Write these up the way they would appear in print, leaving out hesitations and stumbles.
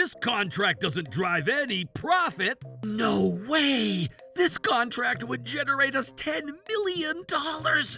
this contract doesn't drive any profit. No way! This contract would generate us $10 million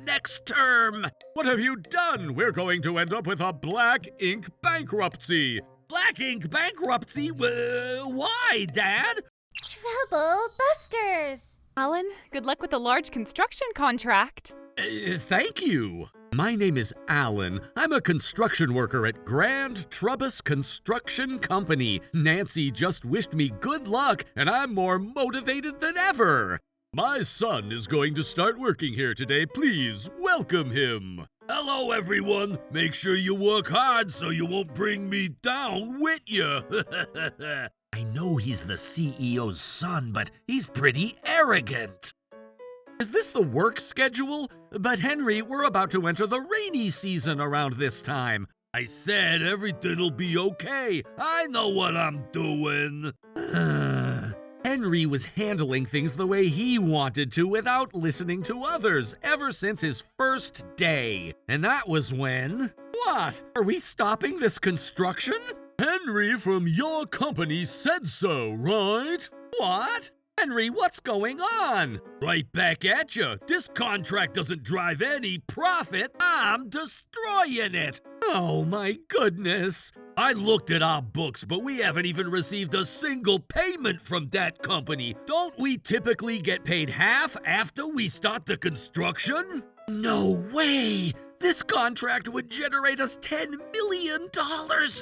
next term! What have you done? We're going to end up with a black ink bankruptcy. Black ink bankruptcy? Why, Dad? Trouble busters! Alan, good luck with the large construction contract. Thank you. My name is Alan. I'm a construction worker at Grand Trubus Construction Company. Nancy just wished me good luck, and I'm more motivated than ever. My son is going to start working here today. Please welcome him. Hello, everyone. Make sure you work hard so you won't bring me down with you. I know he's the CEO's son, but he's pretty arrogant. Is this the work schedule? But Henry, we're about to enter the rainy season around this time. I said everything'll be okay. I know what I'm doing. Henry was handling things the way he wanted to without listening to others ever since his first day. And that was when... What? Are we stopping this construction? Henry from your company said so, right? What? Henry, what's going on? Right back at you. This contract doesn't drive any profit. I'm destroying it. Oh my goodness. I looked at our books, but we haven't even received a single payment from that company. Don't we typically get paid half after we start the construction? No way. This contract would generate us $10 million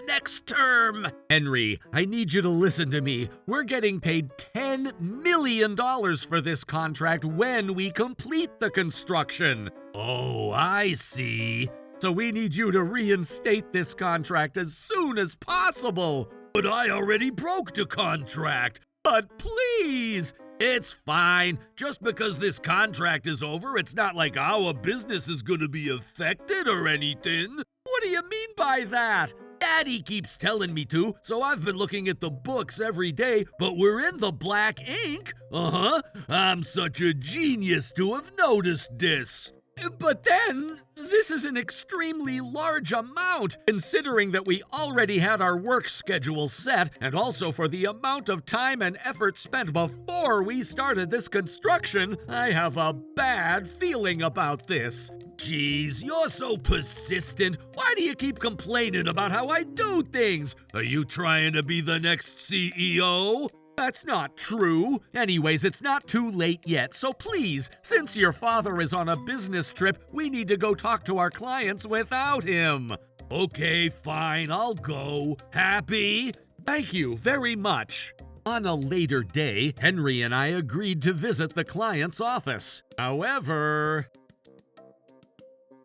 next term. Henry, I need you to listen to me. We're getting paid $10 million for this contract when we complete the construction. Oh, I see. So we need you to reinstate this contract as soon as possible. But I already broke the contract. But please... It's fine. Just because this contract is over, it's not like our business is gonna be affected or anything. What do you mean by that? Daddy keeps telling me to, so I've been looking at the books every day, but we're in the black ink. I'm such a genius to have noticed this. But then, this is an extremely large amount, considering that we already had our work schedule set, and also for the amount of time and effort spent before we started this construction. I have a bad feeling about this. Jeez, you're so persistent. Why do you keep complaining about how I do things? Are you trying to be the next CEO? That's not true. Anyways, it's not too late yet, so please, since your father is on a business trip, we need to go talk to our clients without him. Okay, fine, I'll go. Happy? Thank you very much. On a later day, Henry and I agreed to visit the client's office. However...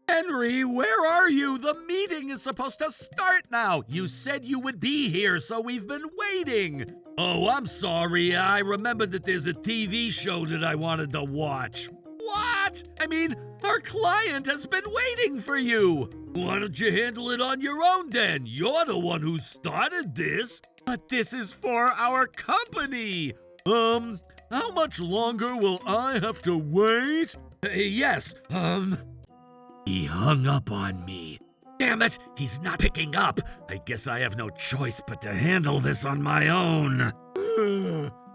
Henry, where are you? The meeting is supposed to start now. You said you would be here, so we've been waiting. Oh, I'm sorry. I remembered that there's a TV show that I wanted to watch. What? I mean, our client has been waiting for you. Why don't you handle it on your own then? You're the one who started this. But this is for our company. How much longer will I have to wait? Yes, He hung up on me. Damn it, he's not picking up. I guess I have no choice but to handle this on my own.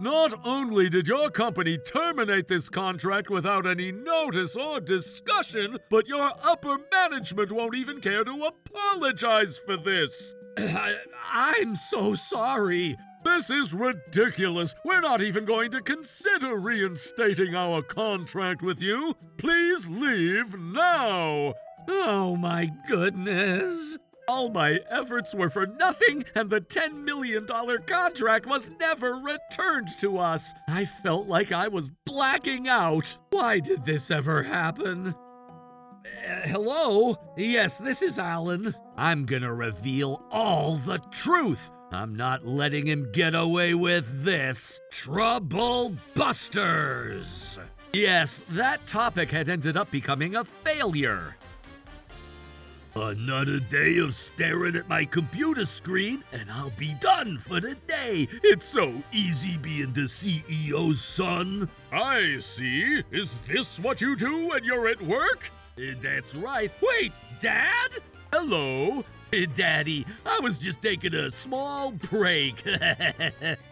Not only did your company terminate this contract without any notice or discussion, but your upper management won't even care to apologize for this. I'm so sorry. This is ridiculous. We're not even going to consider reinstating our contract with you. Please leave now. Oh my goodness. All my efforts were for nothing, and the $10 million contract was never returned to us. I felt like I was blacking out. Why did this ever happen? Hello? Yes, this is Alan. I'm gonna reveal all the truth. I'm not letting him get away with this. Trouble busters! Yes, that topic had ended up becoming a failure. Another day of staring at my computer screen, and I'll be done for the day. It's so easy being the CEO's son. I see. Is this what you do when you're at work? That's right. Wait, Dad? Hello. Daddy, I was just taking a small break.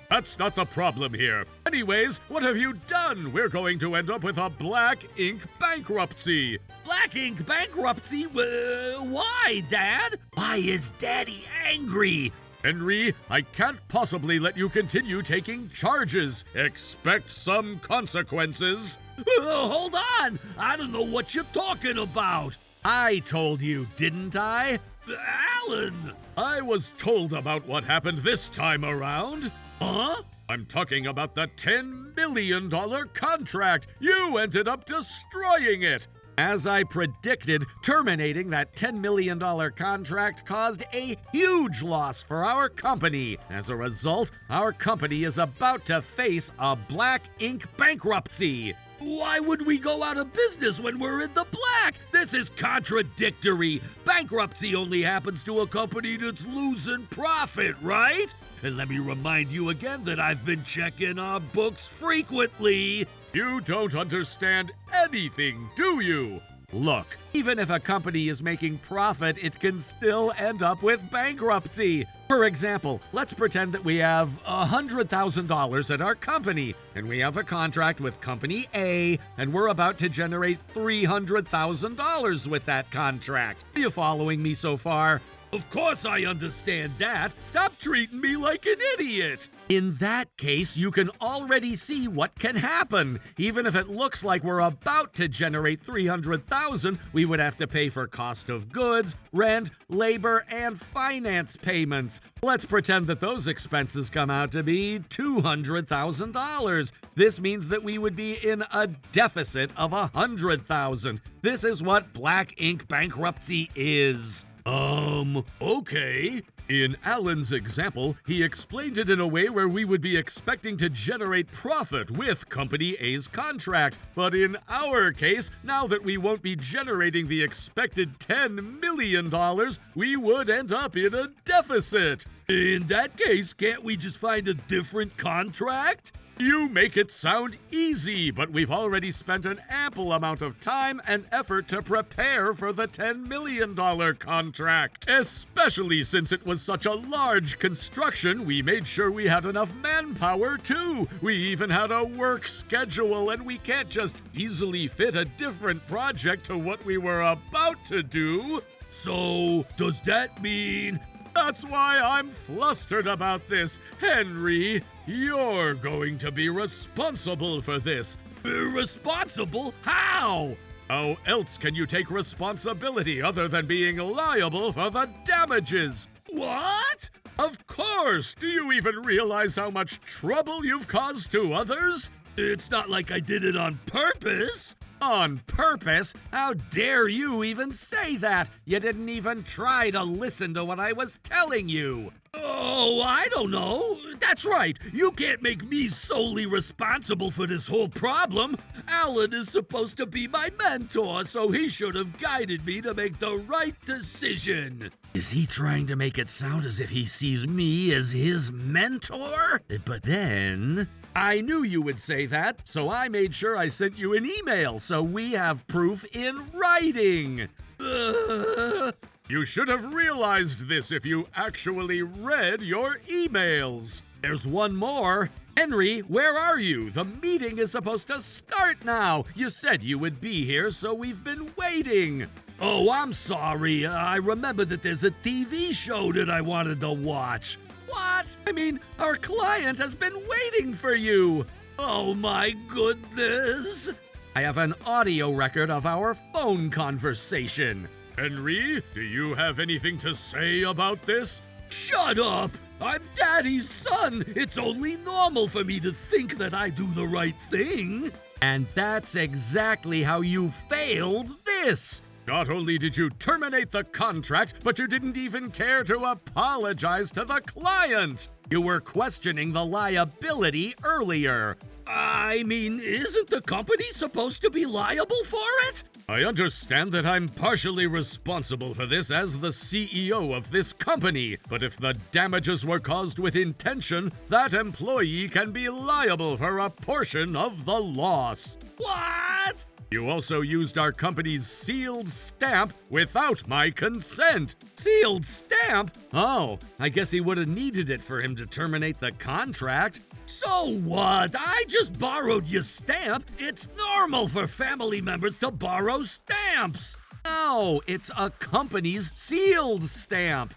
That's not the problem here. Anyways, what have you done? We're going to end up with a black ink bankruptcy. Black ink bankruptcy? Why, Dad? Why is Daddy angry? Henry, I can't possibly let you continue taking charges. Expect some consequences. Hold on! I don't know what you're talking about. I told you, didn't I? Alan! I was told about what happened this time around. Huh? I'm talking about the $10 million contract. You ended up destroying it. As I predicted, terminating that $10 million contract caused a huge loss for our company. As a result, our company is about to face a black ink bankruptcy. Why would we go out of business when we're in the black? This is contradictory. Bankruptcy only happens to a company that's losing profit, right? And let me remind you again that I've been checking our books frequently. You don't understand anything, do you? Look, even if a company is making profit, it can still end up with bankruptcy. For example, let's pretend that we have $100,000 at our company, and we have a contract with Company A, and we're about to generate $300,000 with that contract. Are you following me so far? Of course I understand that. Stop treating me like an idiot. In that case, you can already see what can happen. Even if it looks like we're about to generate $300,000, we would have to pay for cost of goods, rent, labor, and finance payments. Let's pretend that those expenses come out to be $200,000. This means that we would be in a deficit of $100,000. This is what black ink bankruptcy is. Okay. In Alan's example, he explained it in a way where we would be expecting to generate profit with Company A's contract. But in our case, now that we won't be generating the expected $10 million, we would end up in a deficit. In that case, can't we just find a different contract? You make it sound easy, but we've already spent an ample amount of time and effort to prepare for the $10 million contract. Especially since it was such a large construction, we made sure we had enough manpower too. We even had a work schedule, and we can't just easily fit a different project to what we were about to do. So, does that mean... That's why I'm flustered about this. Henry, you're going to be responsible for this. Responsible? How? How else can you take responsibility other than being liable for the damages? What? Of course! Do you even realize how much trouble you've caused to others? It's not like I did it on purpose. On purpose? How dare you even say that? You didn't even try to listen to what I was telling you. Oh, I don't know. That's right. You can't make me solely responsible for this whole problem. Alan is supposed to be my mentor, so he should have guided me to make the right decision. Is he trying to make it sound as if he sees me as his mentor? But then... I knew you would say that, so I made sure I sent you an email so we have proof in writing. You should have realized this if you actually read your emails. There's one more. Henry, where are you? The meeting is supposed to start now. You said you would be here, so we've been waiting. Oh, I'm sorry. I remember that there's a TV show that I wanted to watch. What? I mean, our client has been waiting for you. Oh my goodness. I have an audio record of our phone conversation. Henry, do you have anything to say about this? Shut up! I'm Daddy's son. It's only normal for me to think that I do the right thing. And that's exactly how you failed this. Not only did you terminate the contract, but you didn't even care to apologize to the client. You were questioning the liability earlier. I mean, isn't the company supposed to be liable for it? I understand that I'm partially responsible for this as the CEO of this company, but if the damages were caused with intention, that employee can be liable for a portion of the loss. What? You also used our company's sealed stamp without my consent. Sealed stamp? Oh, I guess he would have needed it for him to terminate the contract. So what? I just borrowed your stamp. It's normal for family members to borrow stamps. No, it's a company's sealed stamp.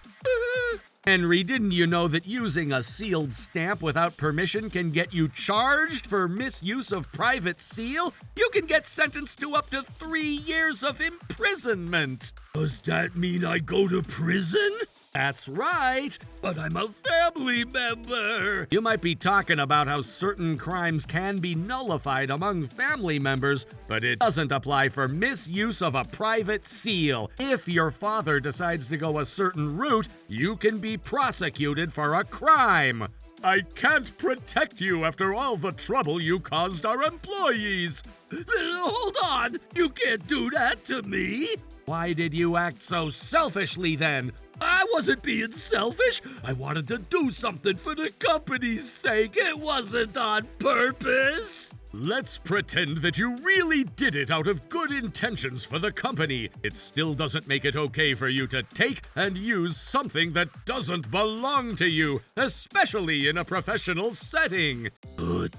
Henry, didn't you know that using a sealed stamp without permission can get you charged for misuse of private seal? You can get sentenced to up to 3 years of imprisonment. Does that mean I go to prison? That's right, but I'm a family member. You might be talking about how certain crimes can be nullified among family members, but it doesn't apply for misuse of a private seal. If your father decides to go a certain route, you can be prosecuted for a crime. I can't protect you after all the trouble you caused our employees. Hold on, you can't do that to me. Why did you act so selfishly then? I wasn't being selfish. I wanted to do something for the company's sake. It wasn't on purpose. Let's pretend that you really did it out of good intentions for the company. It still doesn't make it okay for you to take and use something that doesn't belong to you, especially in a professional setting.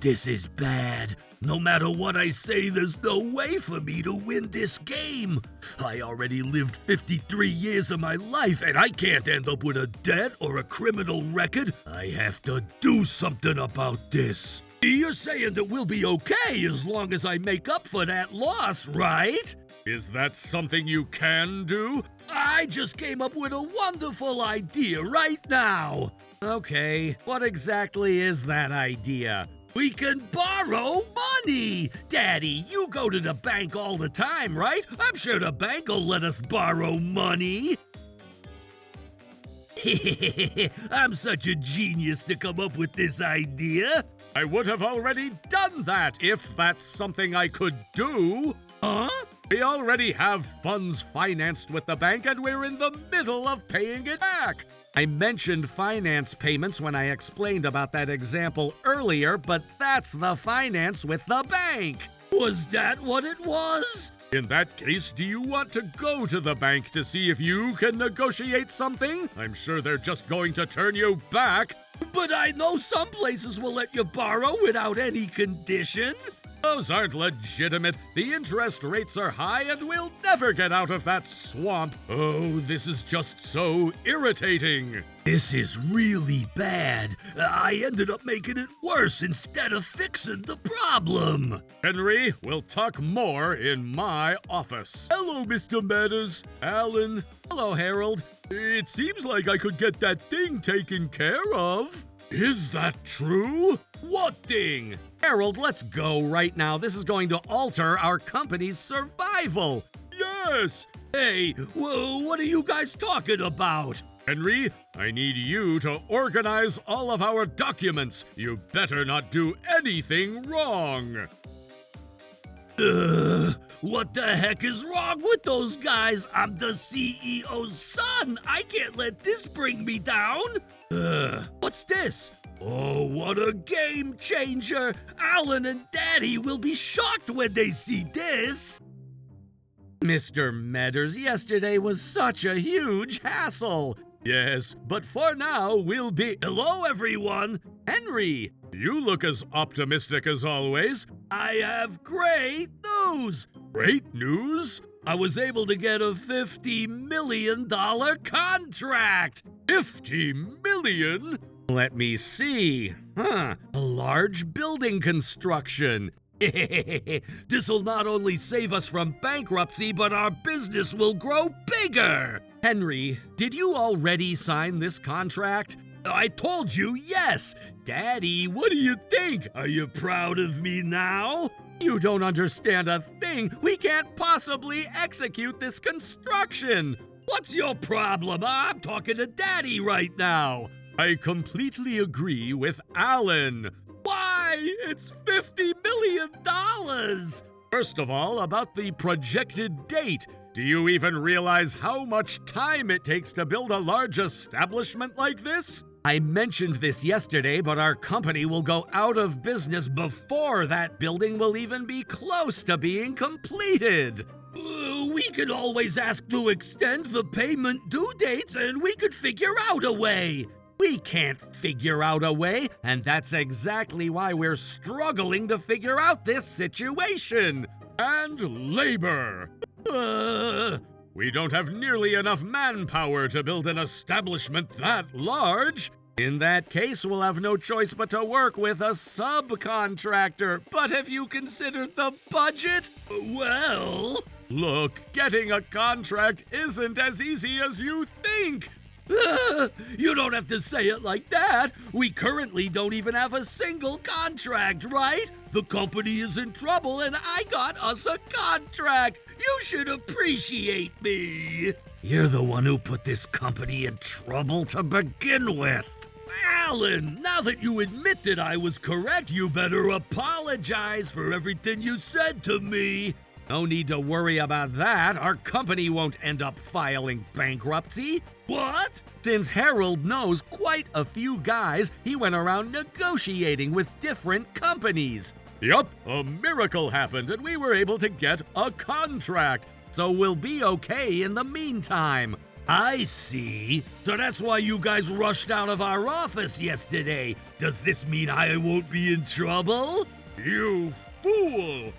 This is bad. No matter what I say, there's no way for me to win this game. I already lived 53 years of my life, and I can't end up with a debt or a criminal record. I have to do something about this. You're saying that we'll be okay as long as I make up for that loss, right? Is that something you can do? I just came up with a wonderful idea right now. Okay, what exactly is that idea? We can borrow money! Daddy, you go to the bank all the time, right? I'm sure the bank will let us borrow money. I'm such a genius to come up with this idea. I would have already done that if that's something I could do. Huh? We already have funds financed with the bank and we're in the middle of paying it back. I mentioned finance payments when I explained about that example earlier, but that's the finance with the bank. Was that what it was? In that case, do you want to go to the bank to see if you can negotiate something? I'm sure they're just going to turn you back. But I know some places will let you borrow without any condition. Those aren't legitimate. The interest rates are high and we'll never get out of that swamp. Oh, this is just so irritating. This is really bad. I ended up making it worse instead of fixing the problem. Henry, we'll talk more in my office. Hello, Mr. Matters. Alan. Hello, Harold. It seems like I could get that thing taken care of. Is that true? What thing? Harold, let's go right now. This is going to alter our company's survival. Yes! Hey, what are you guys talking about? Henry, I need you to organize all of our documents. You better not do anything wrong. What the heck is wrong with those guys? I'm the CEO's son. I can't let this bring me down. What's this? Oh, what a game changer! Alan and Daddy will be shocked when they see this! Mr. Medders, yesterday was such a huge hassle. Yes, but for now, we'll be... Hello, everyone! Henry! You look as optimistic as always. I have great news! Great news? I was able to get a $50 million contract! 50 million? Let me see. A large building construction. This'll not only save us from bankruptcy, but our business will grow bigger. Henry, did you already sign this contract? I told you yes. Daddy, what do you think? Are you proud of me now? You don't understand a thing. We can't possibly execute this construction. What's your problem? I'm talking to Daddy right now. I completely agree with Alan. Why? It's $50 million! First of all, about the projected date. Do you even realize how much time it takes to build a large establishment like this? I mentioned this yesterday, but our company will go out of business before that building will even be close to being completed. We can always ask to extend the payment due dates and we could figure out a way. We can't figure out a way, and that's exactly why we're struggling to figure out this situation. And labor. We don't have nearly enough manpower to build an establishment that large. In that case, we'll have no choice but to work with a subcontractor. But have you considered the budget? Well, look, getting a contract isn't as easy as you think. You don't have to say it like that. We currently don't even have a single contract, right? The company is in trouble and I got us a contract. You should appreciate me. You're the one who put this company in trouble to begin with. Alan, now that you admit that I was correct, you better apologize for everything you said to me. No need to worry about that. Our company won't end up filing bankruptcy. What? Since Harold knows quite a few guys, he went around negotiating with different companies. Yup, a miracle happened and we were able to get a contract. So we'll be okay in the meantime. I see. So that's why you guys rushed out of our office yesterday. Does this mean I won't be in trouble? You fool!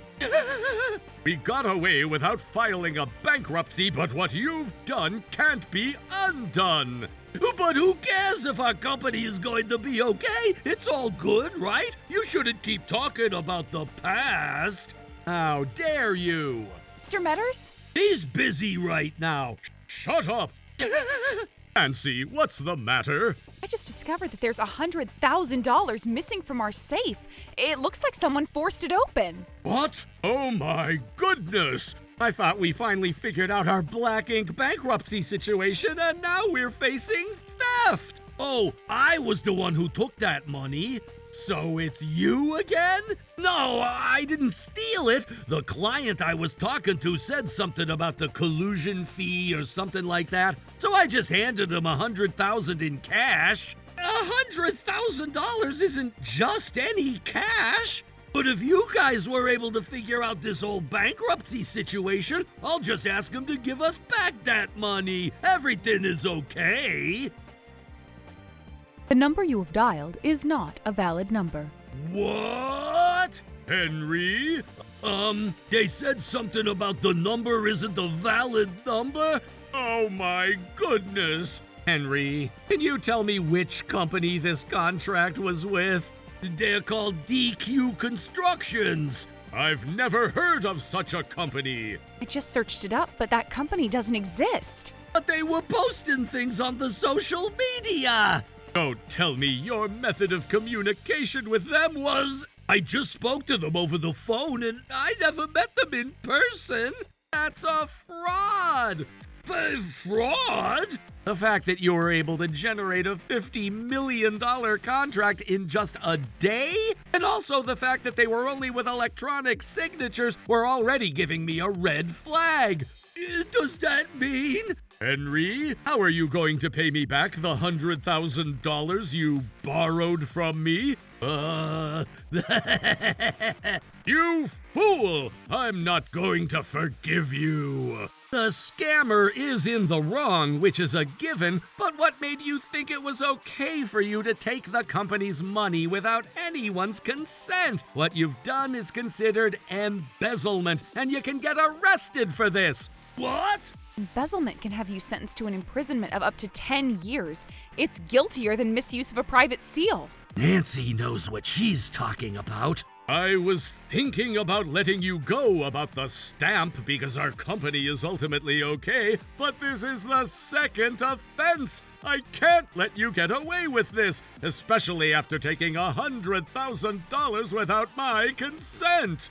We got away without filing a bankruptcy, but what you've done can't be undone. But who cares if our company is going to be okay? It's all good, right? You shouldn't keep talking about the past. How dare you? Mr. Metters? He's busy right now. Shut up! Nancy, what's the matter? I just discovered that there's $100,000 missing from our safe. It looks like someone forced it open. What? Oh my goodness! I thought we finally figured out our black ink bankruptcy situation, and now we're facing theft. Oh, I was the one who took that money. So it's you again? No, I didn't steal it. The client I was talking to said something about the collusion fee or something like that. So I just handed him $100,000 in cash. $100,000 isn't just any cash. But if you guys were able to figure out this whole bankruptcy situation, I'll just ask him to give us back that money. Everything is okay. The number you have dialed is not a valid number. What? Henry? They said something about the number isn't a valid number? Oh my goodness! Henry, can you tell me which company this contract was with? They're called DQ Constructions. I've never heard of such a company. I just searched it up, but that company doesn't exist. But they were posting things on the social media. Don't tell me your method of communication with them was... I just spoke to them over the phone and I never met them in person. That's a fraud. Fraud? The fact that you were able to generate a $50 million contract in just a day? And also the fact that they were only with electronic signatures were already giving me a red flag. Does that mean... Henry, how are you going to pay me back the $100,000 you borrowed from me? You fool! I'm not going to forgive you. The scammer is in the wrong, which is a given, but what made you think it was okay for you to take the company's money without anyone's consent? What you've done is considered embezzlement, and you can get arrested for this. What? Embezzlement can have you sentenced to an imprisonment of up to 10 years. It's guiltier than misuse of a private seal. Nancy knows what she's talking about. I was thinking about letting you go about the stamp because our company is ultimately okay, but this is the second offense. I can't let you get away with this, especially after taking $100,000 without my consent.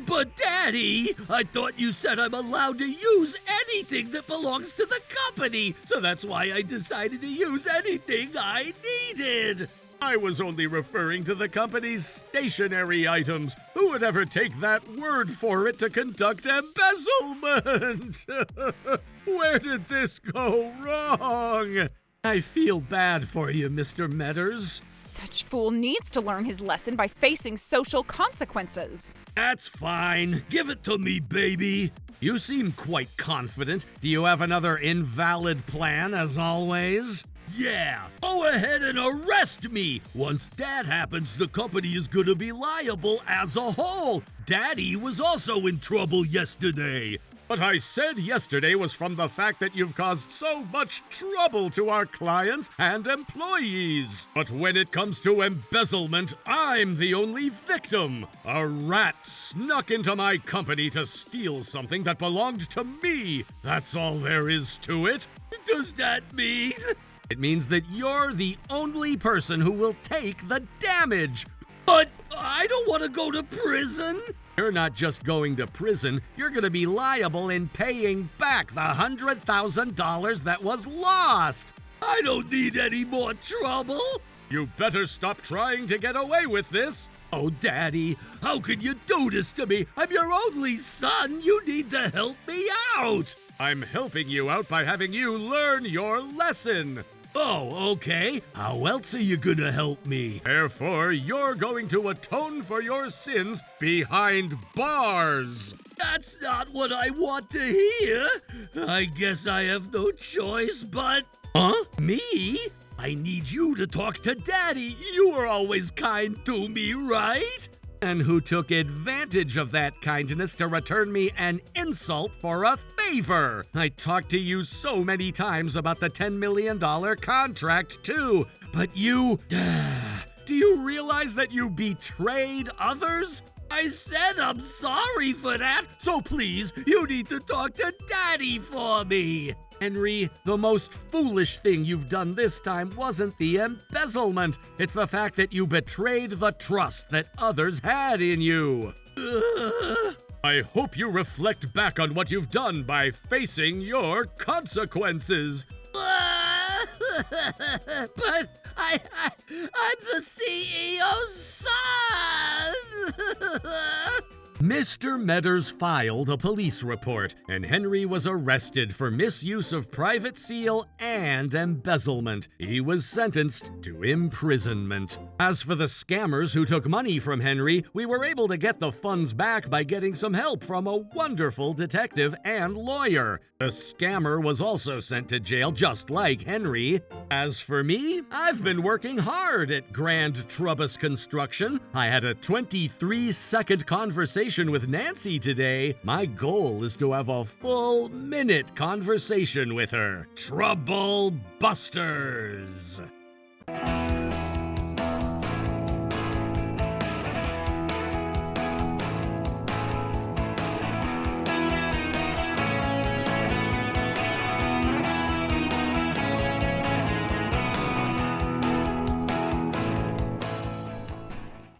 But Daddy, I thought you said I'm allowed to use anything that belongs to the company, so that's why I decided to use anything I needed. I was only referring to the company's stationery items. Who would ever take that word for it to conduct embezzlement? Where did this go wrong? I feel bad for you, Mr. Medders. Such fool needs to learn his lesson by facing social consequences. That's fine. Give it to me, baby. You seem quite confident. Do you have another invalid plan, as always? Yeah, go ahead and arrest me. Once that happens, the company is gonna be liable as a whole. Daddy was also in trouble yesterday. What I said yesterday was from the fact that you've caused so much trouble to our clients and employees. But when it comes to embezzlement, I'm the only victim. A rat snuck into my company to steal something that belonged to me. That's all there is to it. Does that mean? It means that you're the only person who will take the damage. But I don't want to go to prison. You're not just going to prison, you're going to be liable in paying back the $100,000 that was lost. I don't need any more trouble. You better stop trying to get away with this. Oh, Daddy, how can you do this to me? I'm your only son. You need to help me out. I'm helping you out by having you learn your lesson. Oh, okay. How else are you gonna help me? Therefore, you're going to atone for your sins behind bars. That's not what I want to hear. I guess I have no choice, but... Huh? Me? I need you to talk to Daddy. You were always kind to me, right? And who took advantage of that kindness to return me an insult for a favor. I talked to you so many times about the $10 million contract, too. But you... Do you realize that you betrayed others? I said I'm sorry for that, so please, you need to talk to Daddy for me. Henry, the most foolish thing you've done this time wasn't the embezzlement. It's the fact that you betrayed the trust that others had in you. I hope you reflect back on what you've done by facing your consequences. But I'm the CEO's son! Mr. Medders filed a police report, and Henry was arrested for misuse of private seal and embezzlement. He was sentenced to imprisonment. As for the scammers who took money from Henry, we were able to get the funds back by getting some help from a wonderful detective and lawyer. The scammer was also sent to jail just like Henry. As for me, I've been working hard at Grand Trubus Construction. I had a 23-second conversation with Nancy today. My goal is to have a full minute conversation with her. Trouble Busters!